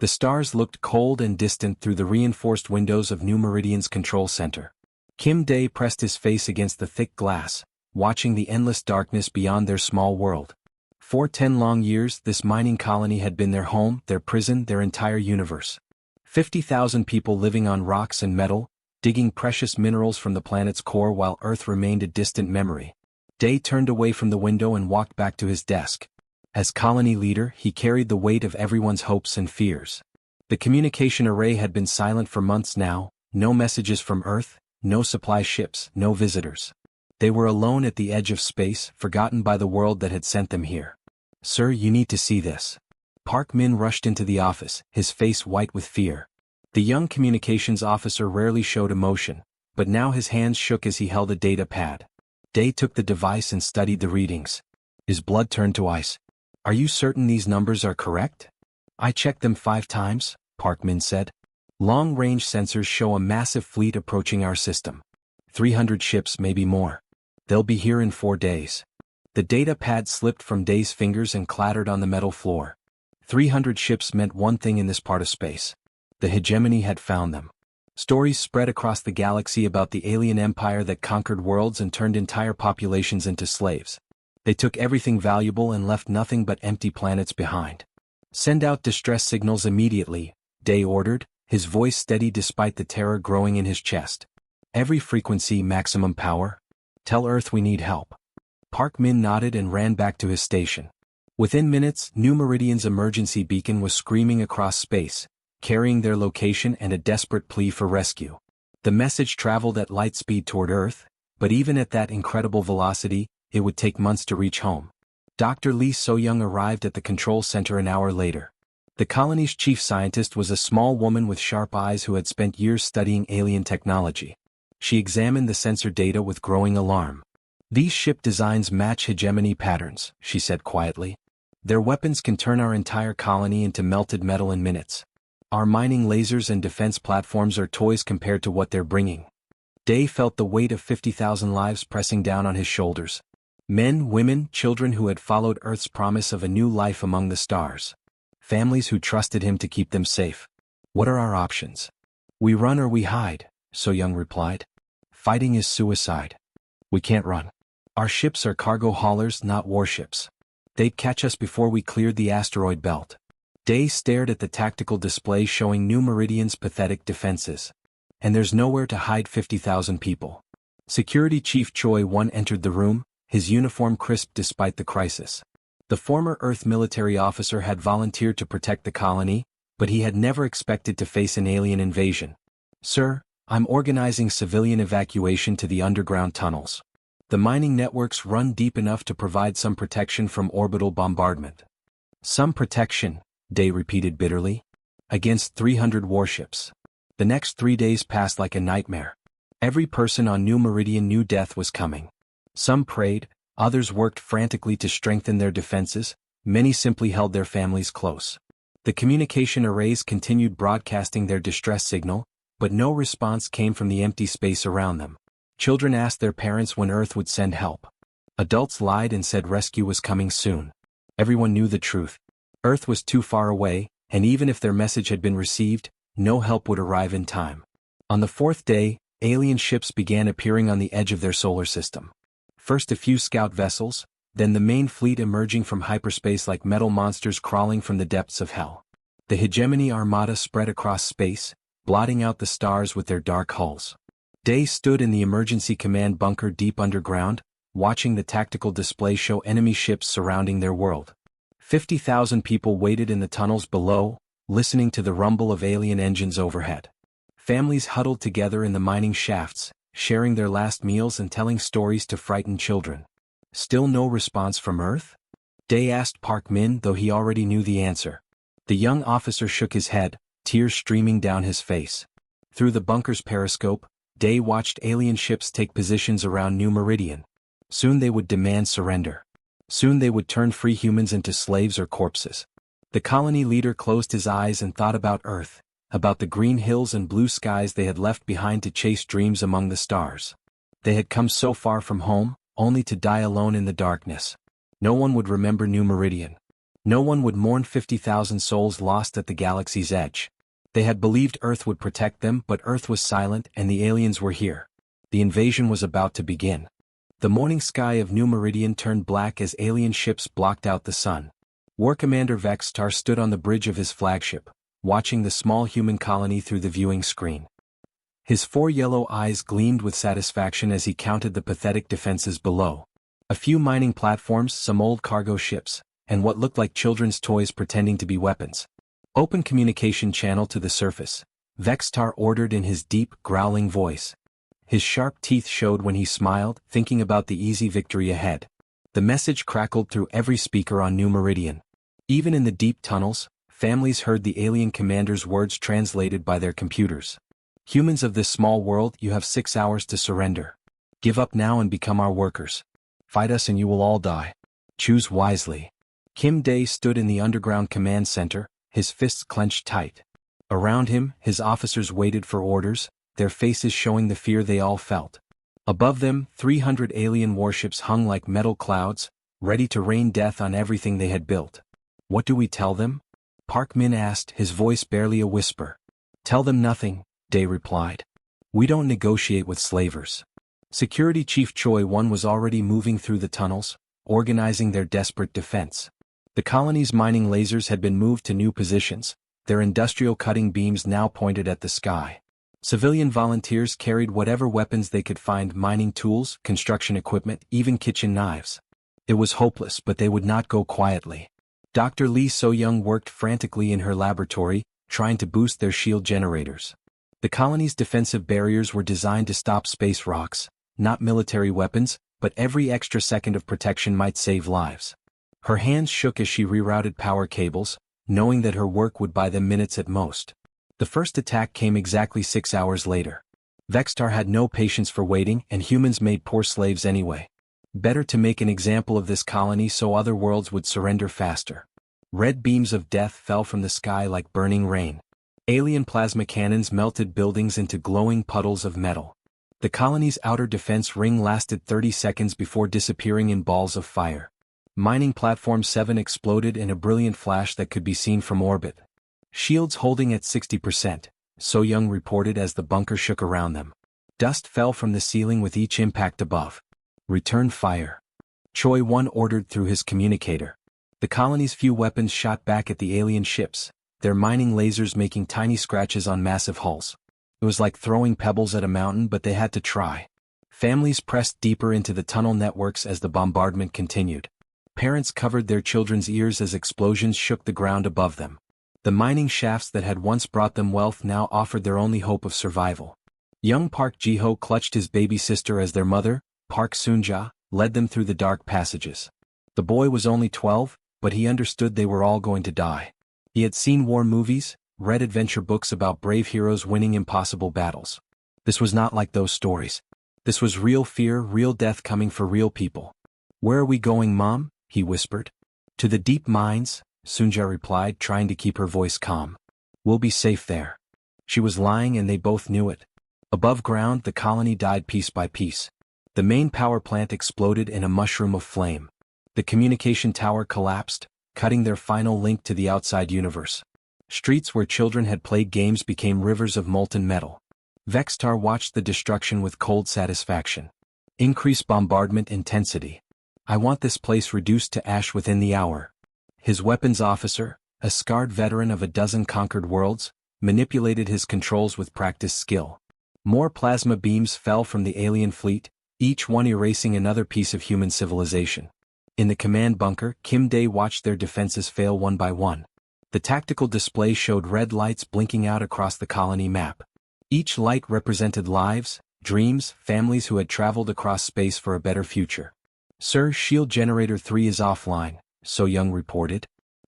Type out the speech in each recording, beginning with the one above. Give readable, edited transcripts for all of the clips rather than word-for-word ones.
The stars looked cold and distant through the reinforced windows of New Meridian's control center. Kim Day pressed his face against the thick glass, watching the endless darkness beyond their small world. For 10 long years, this mining colony had been their home, their prison, their entire universe. 50,000 people living on rocks and metal, digging precious minerals from the planet's core while Earth remained a distant memory. Day turned away from the window and walked back to his desk. As colony leader, he carried the weight of everyone's hopes and fears. The communication array had been silent for months now, no messages from Earth, no supply ships, no visitors. They were alone at the edge of space, forgotten by the world that had sent them here. "Sir, you need to see this." Park Min rushed into the office, his face white with fear. The young communications officer rarely showed emotion, but now his hands shook as he held a data pad. Day took the device and studied the readings. His blood turned to ice. "Are you certain these numbers are correct?" "I checked them 5 times, Park Min said. "Long-range sensors show a massive fleet approaching our system. 300 ships, maybe more. They'll be here in 4 days." The data pad slipped from Day's fingers and clattered on the metal floor. 300 ships meant one thing in this part of space. The hegemony had found them. Stories spread across the galaxy about the alien empire that conquered worlds and turned entire populations into slaves. They took everything valuable and left nothing but empty planets behind. "Send out distress signals immediately," Day ordered, his voice steady despite the terror growing in his chest. "Every frequency, maximum power. Tell Earth we need help." Park Min nodded and ran back to his station. Within minutes, New Meridian's emergency beacon was screaming across space, carrying their location and a desperate plea for rescue. The message traveled at light speed toward Earth, but even at that incredible velocity, it would take months to reach home. Dr. Lee So-young arrived at the control center an hour later. The colony's chief scientist was a small woman with sharp eyes who had spent years studying alien technology. She examined the sensor data with growing alarm. "These ship designs match hegemony patterns," she said quietly. "Their weapons can turn our entire colony into melted metal in minutes. Our mining lasers and defense platforms are toys compared to what they're bringing." Day felt the weight of 50,000 lives pressing down on his shoulders. Men, women, children who had followed Earth's promise of a new life among the stars. Families who trusted him to keep them safe. "What are our options?" "We run or we hide," So-young replied. "Fighting is suicide. We can't run. Our ships are cargo haulers, not warships. They'd catch us before we cleared the asteroid belt." Day stared at the tactical display showing New Meridian's pathetic defenses. "And there's nowhere to hide 50,000 people." Security Chief Choi Won entered the room, his uniform crisp despite the crisis. The former Earth military officer had volunteered to protect the colony, but he had never expected to face an alien invasion. "Sir, I'm organizing civilian evacuation to the underground tunnels. The mining networks run deep enough to provide some protection from orbital bombardment." "Some protection," Day repeated bitterly. "Against 300 warships." The next 3 days passed like a nightmare. Every person on New Meridian knew death was coming. Some prayed, others worked frantically to strengthen their defenses, many simply held their families close. The communication arrays continued broadcasting their distress signal, but no response came from the empty space around them. Children asked their parents when Earth would send help. Adults lied and said rescue was coming soon. Everyone knew the truth. Earth was too far away, and even if their message had been received, no help would arrive in time. On the 4th day, alien ships began appearing on the edge of their solar system. First a few scout vessels, then the main fleet emerging from hyperspace like metal monsters crawling from the depths of hell. The hegemony armada spread across space, blotting out the stars with their dark hulls. Day stood in the emergency command bunker deep underground, watching the tactical display show enemy ships surrounding their world. 50,000 people waited in the tunnels below, listening to the rumble of alien engines overhead. Families huddled together in the mining shafts, sharing their last meals and telling stories to frighten children. Still no response from Earth? Day asked Park Min, though he already knew the answer. The young officer shook his head, tears streaming down his face. Through the bunker's periscope, Day watched alien ships take positions around New Meridian. Soon they would demand surrender. Soon they would turn free humans into slaves or corpses. The colony leader closed his eyes and thought about Earth, about the green hills and blue skies they had left behind to chase dreams among the stars. They had come so far from home, only to die alone in the darkness. No one would remember New Meridian. No one would mourn 50,000 souls lost at the galaxy's edge. They had believed Earth would protect them, but Earth was silent and the aliens were here. The invasion was about to begin. The morning sky of New Meridian turned black as alien ships blocked out the sun. War Commander Vextar stood on the bridge of his flagship, watching the small human colony through the viewing screen. His 4 yellow eyes gleamed with satisfaction as he counted the pathetic defenses below. A few mining platforms, some old cargo ships, and what looked like children's toys pretending to be weapons. Open communication channel to the surface, Vextar ordered in his deep, growling voice. His sharp teeth showed when he smiled, thinking about the easy victory ahead. The message crackled through every speaker on New Meridian. Even in the deep tunnels, families heard the alien commander's words translated by their computers. Humans of this small world, you have 6 hours to surrender. Give up now and become our workers. Fight us and you will all die. Choose wisely. Kim Day stood in the underground command center, his fists clenched tight. Around him, his officers waited for orders, their faces showing the fear they all felt. Above them, 300 alien warships hung like metal clouds, ready to rain death on everything they had built. What do we tell them? Park Min asked, his voice barely a whisper. Tell them nothing, Day replied. We don't negotiate with slavers. Security Chief Choi Won was already moving through the tunnels, organizing their desperate defense. The colony's mining lasers had been moved to new positions, their industrial cutting beams now pointed at the sky. Civilian volunteers carried whatever weapons they could find, mining tools, construction equipment, even kitchen knives. It was hopeless, but they would not go quietly. Dr. Lee So-young worked frantically in her laboratory, trying to boost their shield generators. The colony's defensive barriers were designed to stop space rocks, not military weapons, but every extra second of protection might save lives. Her hands shook as she rerouted power cables, knowing that her work would buy them minutes at most. The first attack came exactly 6 hours later. Vextar had no patience for waiting, and humans made poor slaves anyway. Better to make an example of this colony so other worlds would surrender faster. Red beams of death fell from the sky like burning rain. Alien plasma cannons melted buildings into glowing puddles of metal. The colony's outer defense ring lasted 30 seconds before disappearing in balls of fire. Mining Platform 7 exploded in a brilliant flash that could be seen from orbit. Shields holding at 60%, So-young reported as the bunker shook around them. Dust fell from the ceiling with each impact above. Return fire. Choi Won ordered through his communicator. The colony's few weapons shot back at the alien ships, their mining lasers making tiny scratches on massive hulls. It was like throwing pebbles at a mountain, but they had to try. Families pressed deeper into the tunnel networks as the bombardment continued. Parents covered their children's ears as explosions shook the ground above them. The mining shafts that had once brought them wealth now offered their only hope of survival. Young Park Ji-ho clutched his baby sister as their mother, Park Soon-ja, led them through the dark passages. The boy was only 12, but he understood they were all going to die. He had seen war movies, read adventure books about brave heroes winning impossible battles. This was not like those stories. This was real fear, real death coming for real people. Where are we going, Mom? He whispered. To the deep mines, Soon-ja replied, trying to keep her voice calm. We'll be safe there. She was lying and they both knew it. Above ground, the colony died piece by piece. The main power plant exploded in a mushroom of flame. The communication tower collapsed, cutting their final link to the outside universe. Streets where children had played games became rivers of molten metal. Vextar watched the destruction with cold satisfaction. Increase bombardment intensity. I want this place reduced to ash within the hour. His weapons officer, a scarred veteran of a dozen conquered worlds, manipulated his controls with practiced skill. More plasma beams fell from the alien fleet, each one erasing another piece of human civilization. In the command bunker, Kim Day watched their defenses fail one by one. The tactical display showed red lights blinking out across the colony map. Each light represented lives, dreams, families who had traveled across space for a better future. Sir, Shield Generator 3 is offline, So-young reported.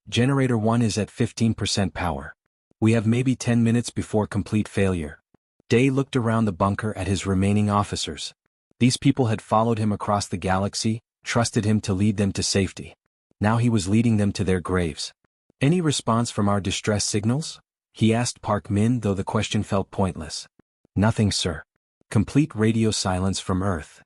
Generator 1 is at 15% power. We have maybe 10 minutes before complete failure. Day looked around the bunker at his remaining officers. These people had followed him across the galaxy, trusted him to lead them to safety. Now he was leading them to their graves. Any response from our distress signals? He asked Park Min, though the question felt pointless. Nothing, sir. Complete radio silence from Earth.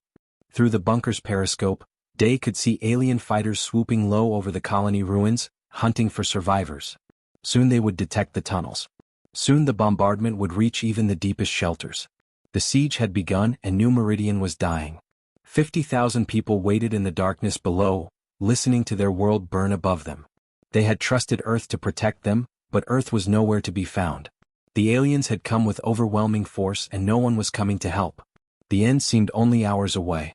Through the bunker's periscope, Day could see alien fighters swooping low over the colony ruins, hunting for survivors. Soon they would detect the tunnels. Soon the bombardment would reach even the deepest shelters. The siege had begun and New Meridian was dying. 50,000 people waited in the darkness below, listening to their world burn above them. They had trusted Earth to protect them, but Earth was nowhere to be found. The aliens had come with overwhelming force and no one was coming to help. The end seemed only hours away.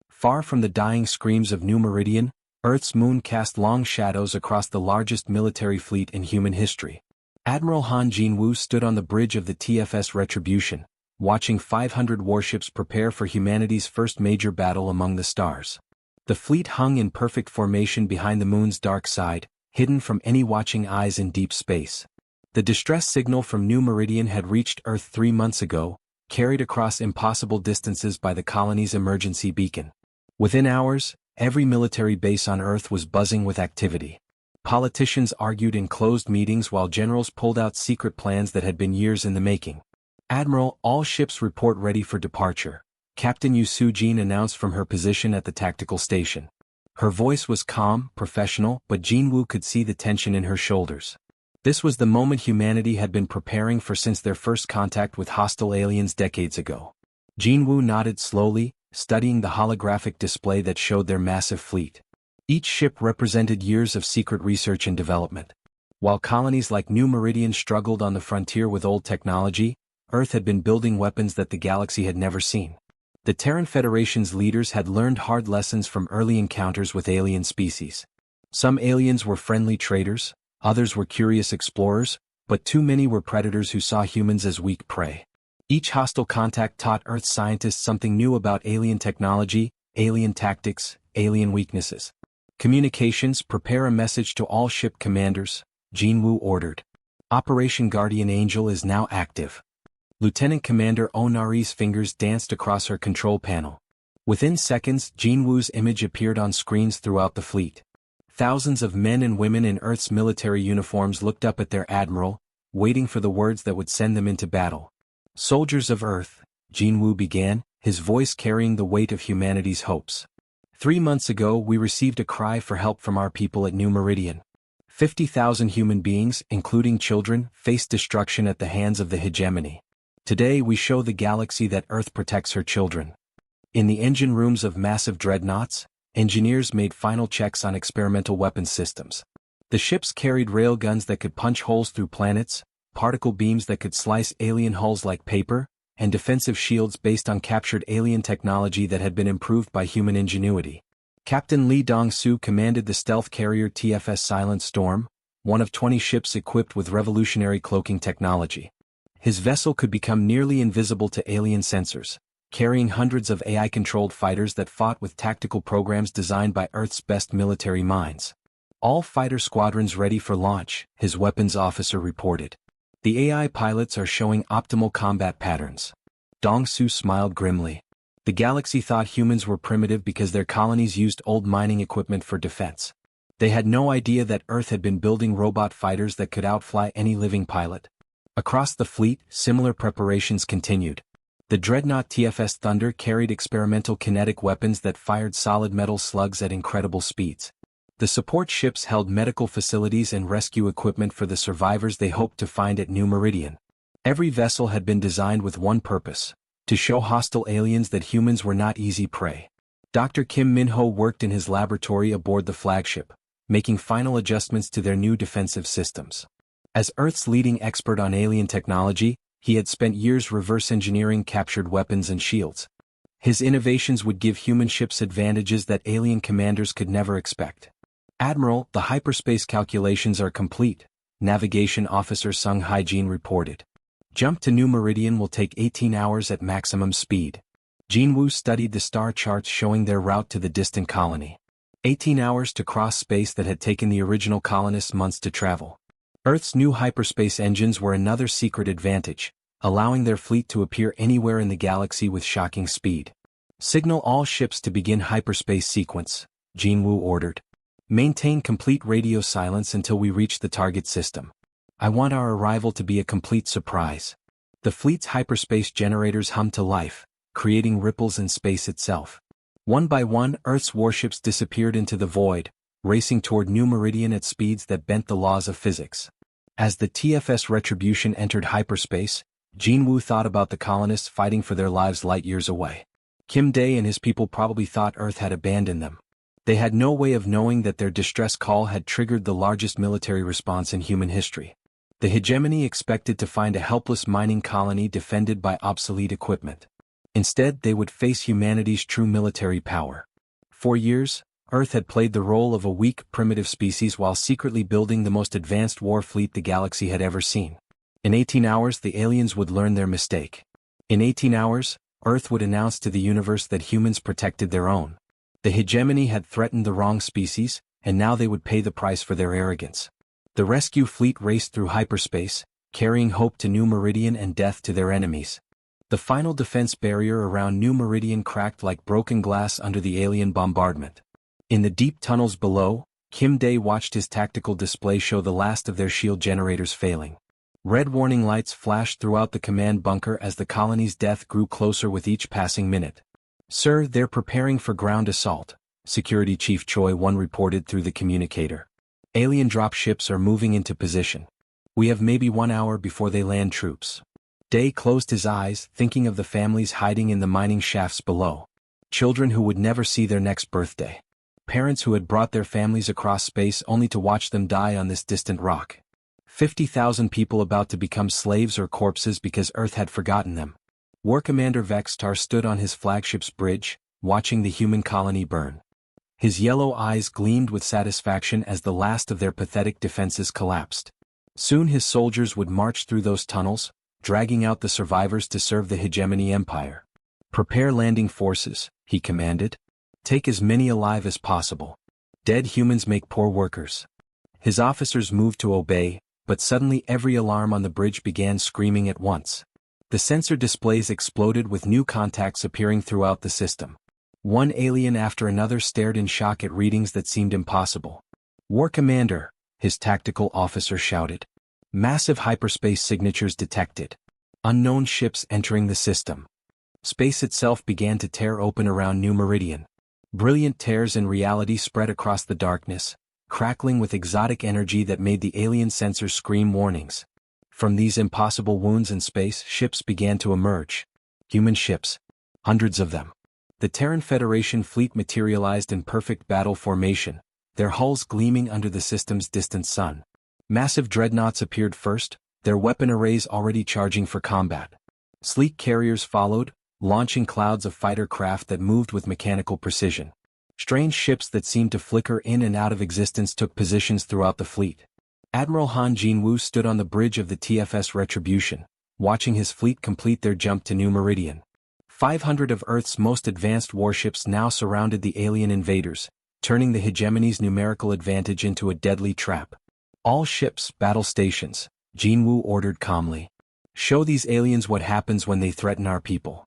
Far from the dying screams of New Meridian, Earth's moon cast long shadows across the largest military fleet in human history. Admiral Han Jinwoo stood on the bridge of the TFS Retribution, watching 500 warships prepare for humanity's first major battle among the stars. The fleet hung in perfect formation behind the moon's dark side, hidden from any watching eyes in deep space. The distress signal from New Meridian had reached Earth 3 months ago, carried across impossible distances by the colony's emergency beacon. Within hours, every military base on Earth was buzzing with activity. Politicians argued in closed meetings while generals pulled out secret plans that had been years in the making. "Admiral, all ships report ready for departure," Captain Yu Soo-jin announced from her position at the tactical station. Her voice was calm, professional, but Jinwoo could see the tension in her shoulders. This was the moment humanity had been preparing for since their first contact with hostile aliens decades ago. Jinwoo nodded slowly, studying the holographic display that showed their massive fleet. Each ship represented years of secret research and development. While colonies like New Meridian struggled on the frontier with old technology, Earth had been building weapons that the galaxy had never seen. The Terran Federation's leaders had learned hard lessons from early encounters with alien species. Some aliens were friendly traders, others were curious explorers, but too many were predators who saw humans as weak prey. Each hostile contact taught Earth scientists something new about alien technology, alien tactics, alien weaknesses. "Communications, prepare a message to all ship commanders," Jinwoo ordered. "Operation Guardian Angel is now active." Lieutenant Commander Onari's fingers danced across her control panel. Within seconds, Jinwoo's image appeared on screens throughout the fleet. Thousands of men and women in Earth's military uniforms looked up at their admiral, waiting for the words that would send them into battle. "Soldiers of Earth," Jinwoo began, his voice carrying the weight of humanity's hopes. 3 months ago we received a cry for help from our people at New Meridian. 50,000 human beings, including children, faced destruction at the hands of the hegemony. Today we show the galaxy that Earth protects her children. In the engine rooms of massive dreadnoughts, engineers made final checks on experimental weapons systems. The ships carried railguns that could punch holes through planets, particle beams that could slice alien hulls like paper, and defensive shields based on captured alien technology that had been improved by human ingenuity. Captain Lee Dong-soo commanded the stealth carrier TFS Silent Storm, one of 20 ships equipped with revolutionary cloaking technology. His vessel could become nearly invisible to alien sensors, carrying hundreds of AI-controlled fighters that fought with tactical programs designed by Earth's best military minds. "All fighter squadrons ready for launch," his weapons officer reported. "The AI pilots are showing optimal combat patterns." Dong-soo smiled grimly. The galaxy thought humans were primitive because their colonies used old mining equipment for defense. They had no idea that Earth had been building robot fighters that could outfly any living pilot. Across the fleet, similar preparations continued. The dreadnought TFS Thunder carried experimental kinetic weapons that fired solid metal slugs at incredible speeds. The support ships held medical facilities and rescue equipment for the survivors they hoped to find at New Meridian. Every vessel had been designed with one purpose: to show hostile aliens that humans were not easy prey. Dr. Kim Min-ho worked in his laboratory aboard the flagship, making final adjustments to their new defensive systems. As Earth's leading expert on alien technology, he had spent years reverse engineering captured weapons and shields. His innovations would give human ships advantages that alien commanders could never expect. "Admiral, the hyperspace calculations are complete," Navigation Officer Sung Hae-jin reported. "Jump to New Meridian will take 18 hours at maximum speed." Jinwoo studied the star charts showing their route to the distant colony. 18 hours to cross space that had taken the original colonists months to travel. Earth's new hyperspace engines were another secret advantage, allowing their fleet to appear anywhere in the galaxy with shocking speed. "Signal all ships to begin hyperspace sequence," Jinwoo ordered. "Maintain complete radio silence until we reach the target system. I want our arrival to be a complete surprise." The fleet's hyperspace generators hummed to life, creating ripples in space itself. One by one, Earth's warships disappeared into the void, racing toward New Meridian at speeds that bent the laws of physics. As the TFS Retribution entered hyperspace, Jinwoo thought about the colonists fighting for their lives light years away. Kim Dae and his people probably thought Earth had abandoned them. They had no way of knowing that their distress call had triggered the largest military response in human history. The hegemony expected to find a helpless mining colony defended by obsolete equipment. Instead, they would face humanity's true military power. For years, Earth had played the role of a weak, primitive species while secretly building the most advanced war fleet the galaxy had ever seen. In 18 hours, the aliens would learn their mistake. In 18 hours, Earth would announce to the universe that humans protected their own. The hegemony had threatened the wrong species, and now they would pay the price for their arrogance. The rescue fleet raced through hyperspace, carrying hope to New Meridian and death to their enemies. The final defense barrier around New Meridian cracked like broken glass under the alien bombardment. In the deep tunnels below, Kim Dae watched his tactical display show the last of their shield generators failing. Red warning lights flashed throughout the command bunker as the colony's death grew closer with each passing minute. "Sir, they're preparing for ground assault," Security Chief Choi 1 reported through the communicator. "Alien dropships are moving into position. We have maybe 1 hour before they land troops." Dae closed his eyes, thinking of the families hiding in the mining shafts below. Children who would never see their next birthday. Parents who had brought their families across space only to watch them die on this distant rock. 50,000 people about to become slaves or corpses because Earth had forgotten them. War Commander Vextar stood on his flagship's bridge, watching the human colony burn. His yellow eyes gleamed with satisfaction as the last of their pathetic defenses collapsed. Soon his soldiers would march through those tunnels, dragging out the survivors to serve the hegemony empire. "Prepare landing forces," he commanded. "Take as many alive as possible. Dead humans make poor workers." His officers moved to obey, but suddenly every alarm on the bridge began screaming at once. The sensor displays exploded with new contacts appearing throughout the system. One alien after another stared in shock at readings that seemed impossible. "War Commander," his tactical officer shouted. "Massive hyperspace signatures detected. Unknown ships entering the system." Space itself began to tear open around New Meridian. Brilliant tears in reality spread across the darkness, crackling with exotic energy that made the alien sensors scream warnings. From these impossible wounds in space, ships began to emerge. Human ships. Hundreds of them. The Terran Federation fleet materialized in perfect battle formation, their hulls gleaming under the system's distant sun. Massive dreadnoughts appeared first, their weapon arrays already charging for combat. Sleek carriers followed, launching clouds of fighter craft that moved with mechanical precision. Strange ships that seemed to flicker in and out of existence took positions throughout the fleet. Admiral Han Jinwoo stood on the bridge of the TFS Retribution, watching his fleet complete their jump to New Meridian. 500 of Earth's most advanced warships now surrounded the alien invaders, turning the hegemony's numerical advantage into a deadly trap. "All ships, battle stations," Jinwoo ordered calmly. "Show these aliens what happens when they threaten our people."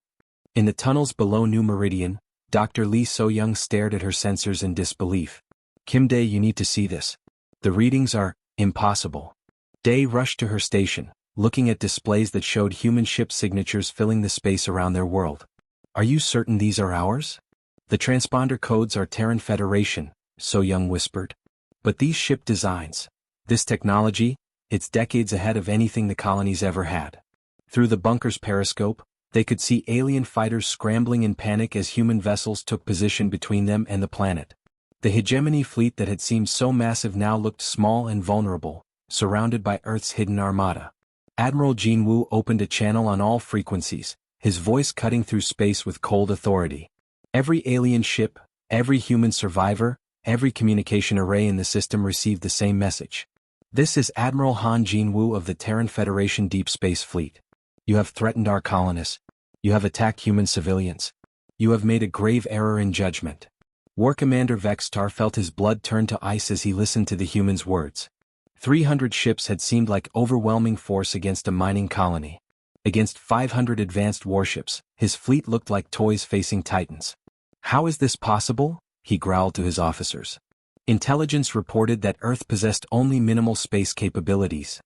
In the tunnels below New Meridian, Dr. Lee So-young stared at her sensors in disbelief. "Kim Dae, you need to see this. The readings are impossible." Dae rushed to her station, looking at displays that showed human ship signatures filling the space around their world. "Are you certain these are ours?" "The transponder codes are Terran Federation," So-young whispered. "But these ship designs, this technology, it's decades ahead of anything the colonies ever had." Through the bunker's periscope, they could see alien fighters scrambling in panic as human vessels took position between them and the planet. The hegemony fleet that had seemed so massive now looked small and vulnerable, surrounded by Earth's hidden armada. Admiral Jinwoo opened a channel on all frequencies, his voice cutting through space with cold authority. Every alien ship, every human survivor, every communication array in the system received the same message. "This is Admiral Han Jinwoo of the Terran Federation Deep Space Fleet. You have threatened our colonists. You have attacked human civilians. You have made a grave error in judgment." War Commander Vextar felt his blood turn to ice as he listened to the human's words. 300 ships had seemed like overwhelming force against a mining colony. Against 500 advanced warships, his fleet looked like toys facing titans. "How is this possible?" he growled to his officers. Intelligence reported that Earth possessed only minimal space capabilities.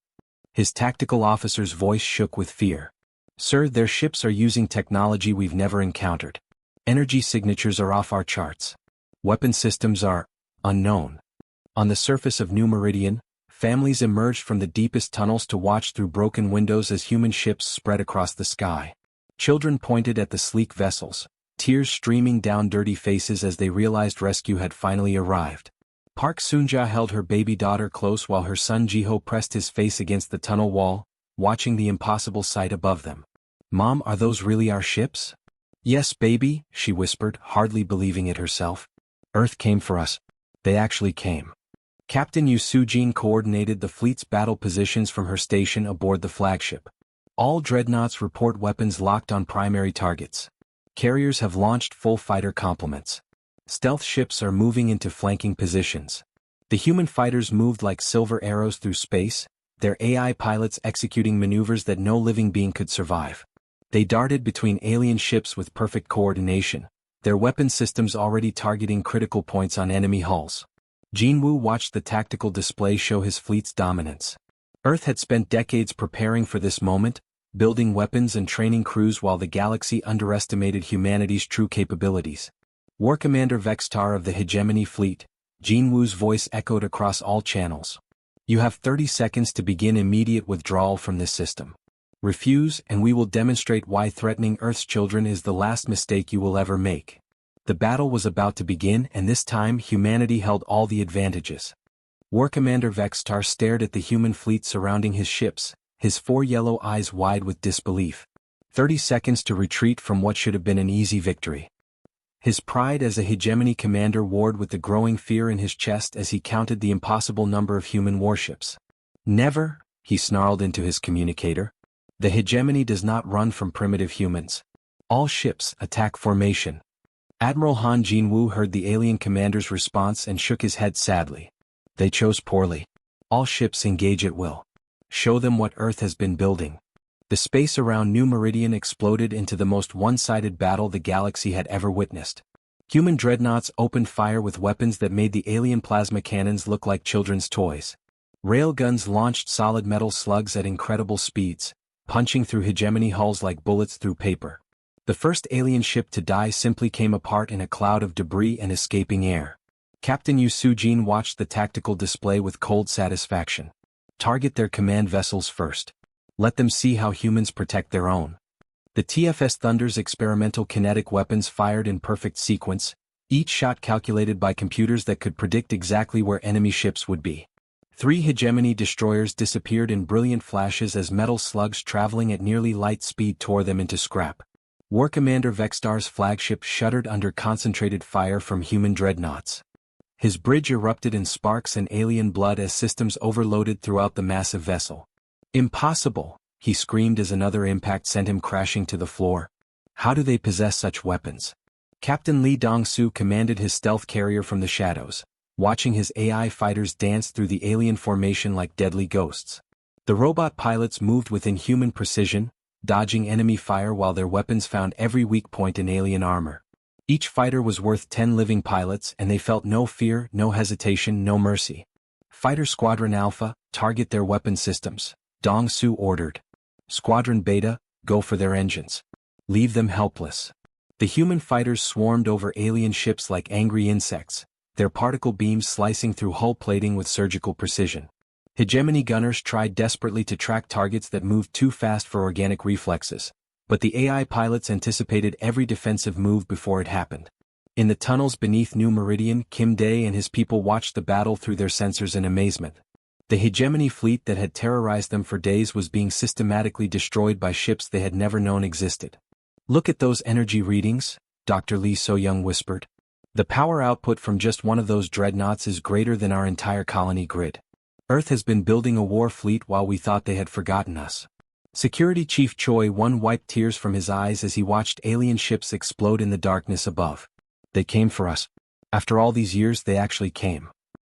His tactical officer's voice shook with fear. "Sir, their ships are using technology we've never encountered. Energy signatures are off our charts. Weapon systems are unknown. On the surface of New Meridian, families emerged from the deepest tunnels to watch through broken windows as human ships spread across the sky. Children pointed at the sleek vessels, tears streaming down dirty faces as they realized rescue had finally arrived. Park Soonja held her baby daughter close while her son Jiho pressed his face against the tunnel wall, watching the impossible sight above them. "Mom, are those really our ships?" "Yes, baby," she whispered, hardly believing it herself. "Earth came for us. They actually came." Captain Yu Sujin coordinated the fleet's battle positions from her station aboard the flagship. All dreadnoughts report weapons locked on primary targets. Carriers have launched full fighter complements. Stealth ships are moving into flanking positions. The human fighters moved like silver arrows through space, their AI pilots executing maneuvers that no living being could survive. They darted between alien ships with perfect coordination, their weapon systems already targeting critical points on enemy hulls. Jinwoo watched the tactical display show his fleet's dominance. Earth had spent decades preparing for this moment, building weapons and training crews while the galaxy underestimated humanity's true capabilities. War Commander Vextar of the Hegemony Fleet, Jinwoo's voice echoed across all channels. "You have 30 seconds to begin immediate withdrawal from this system. Refuse and we will demonstrate why threatening Earth's children is the last mistake you will ever make." The battle was about to begin and this time humanity held all the advantages. War Commander Vextar stared at the human fleet surrounding his ships, his 4 yellow eyes wide with disbelief. 30 seconds to retreat from what should have been an easy victory. His pride as a hegemony commander warred with the growing fear in his chest as he counted the impossible number of human warships. "Never," he snarled into his communicator. "The hegemony does not run from primitive humans. All ships, attack formation." Admiral Han Jinwoo heard the alien commander's response and shook his head sadly. "They chose poorly. All ships engage at will. Show them what Earth has been building." The space around New Meridian exploded into the most one-sided battle the galaxy had ever witnessed. Human dreadnoughts opened fire with weapons that made the alien plasma cannons look like children's toys. Railguns launched solid metal slugs at incredible speeds, punching through hegemony hulls like bullets through paper. The first alien ship to die simply came apart in a cloud of debris and escaping air. Captain Yu Sujin watched the tactical display with cold satisfaction. Target their command vessels first. Let them see how humans protect their own. The TFS Thunder's experimental kinetic weapons fired in perfect sequence, each shot calculated by computers that could predict exactly where enemy ships would be. 3 hegemony destroyers disappeared in brilliant flashes as metal slugs traveling at nearly light speed tore them into scrap. War Commander Vextar's flagship shuddered under concentrated fire from human dreadnoughts. His bridge erupted in sparks and alien blood as systems overloaded throughout the massive vessel. "Impossible," he screamed as another impact sent him crashing to the floor. "How do they possess such weapons?" Captain Lee Dong-soo commanded his stealth carrier from the shadows, watching his AI fighters dance through the alien formation like deadly ghosts. The robot pilots moved within human precision, dodging enemy fire while their weapons found every weak point in alien armor. Each fighter was worth 10 living pilots and they felt no fear, no hesitation, no mercy. "Fighter Squadron Alpha, target their weapon systems," Dong-soo ordered. "Squadron Beta, go for their engines. Leave them helpless." The human fighters swarmed over alien ships like angry insects, their particle beams slicing through hull plating with surgical precision. Hegemony gunners tried desperately to track targets that moved too fast for organic reflexes, but the AI pilots anticipated every defensive move before it happened. In the tunnels beneath New Meridian, Kim Dae and his people watched the battle through their sensors in amazement. The hegemony fleet that had terrorized them for days was being systematically destroyed by ships they had never known existed. "Look at those energy readings," Dr. Lee So-young whispered. "The power output from just one of those dreadnoughts is greater than our entire colony grid. Earth has been building a war fleet while we thought they had forgotten us." Security Chief Choi Won wiped tears from his eyes as he watched alien ships explode in the darkness above. "They came for us. After all these years they actually came."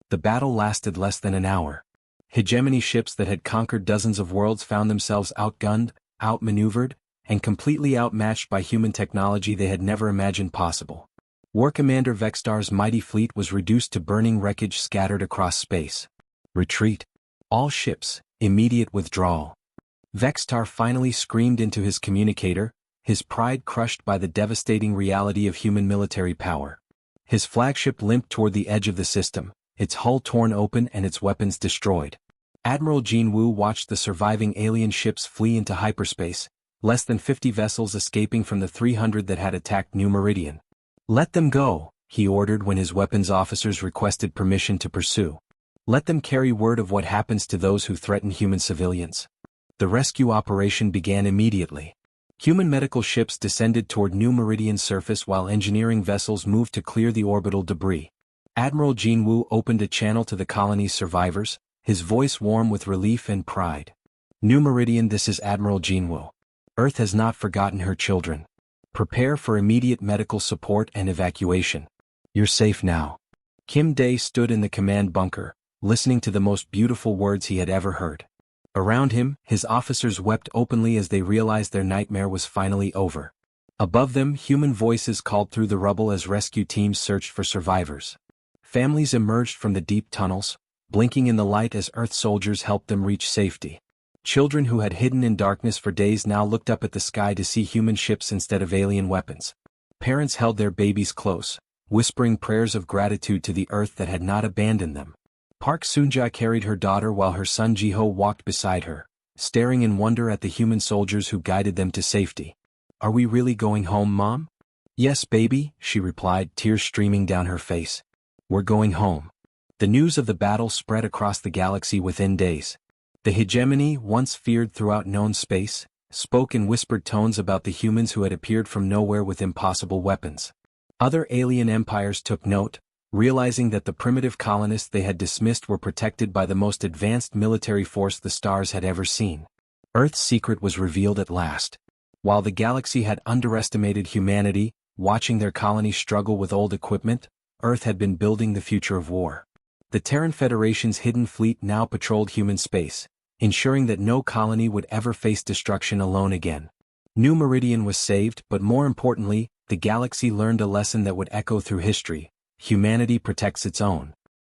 The battle lasted less than an hour. Hegemony ships that had conquered dozens of worlds found themselves outgunned, outmaneuvered, and completely outmatched by human technology they had never imagined possible. War Commander Vextar's mighty fleet was reduced to burning wreckage scattered across space. "Retreat. All ships, immediate withdrawal." Vextar finally screamed into his communicator, his pride crushed by the devastating reality of human military power. His flagship limped toward the edge of the system, its hull torn open and its weapons destroyed. Admiral Jean Wu watched the surviving alien ships flee into hyperspace, less than 50 vessels escaping from the 300 that had attacked New Meridian. "Let them go," he ordered when his weapons officers requested permission to pursue. "Let them carry word of what happens to those who threaten human civilians." The rescue operation began immediately. Human medical ships descended toward New Meridian's surface while engineering vessels moved to clear the orbital debris. Admiral Jean Wu opened a channel to the colony's survivors, his voice warm with relief and pride. "New Meridian, this is Admiral Jean Wu. Earth has not forgotten her children. Prepare for immediate medical support and evacuation. You're safe now." Kim Day stood in the command bunker, listening to the most beautiful words he had ever heard. Around him, his officers wept openly as they realized their nightmare was finally over. Above them, human voices called through the rubble as rescue teams searched for survivors. Families emerged from the deep tunnels, blinking in the light as Earth soldiers helped them reach safety. Children who had hidden in darkness for days now looked up at the sky to see human ships instead of alien weapons. Parents held their babies close, whispering prayers of gratitude to the Earth that had not abandoned them. Park Soonja carried her daughter while her son Jiho walked beside her, staring in wonder at the human soldiers who guided them to safety. "Are we really going home, Mom?" "Yes, baby," she replied, tears streaming down her face. "We're going home." The news of the battle spread across the galaxy within days. The hegemony, once feared throughout known space, spoke in whispered tones about the humans who had appeared from nowhere with impossible weapons. Other alien empires took note, realizing that the primitive colonists they had dismissed were protected by the most advanced military force the stars had ever seen. Earth's secret was revealed at last. While the galaxy had underestimated humanity, watching their colony struggle with old equipment, Earth had been building the future of war. The Terran Federation's hidden fleet now patrolled human space, ensuring that no colony would ever face destruction alone again. New Meridian was saved, but more importantly, the galaxy learned a lesson that would echo through history: humanity protects its own.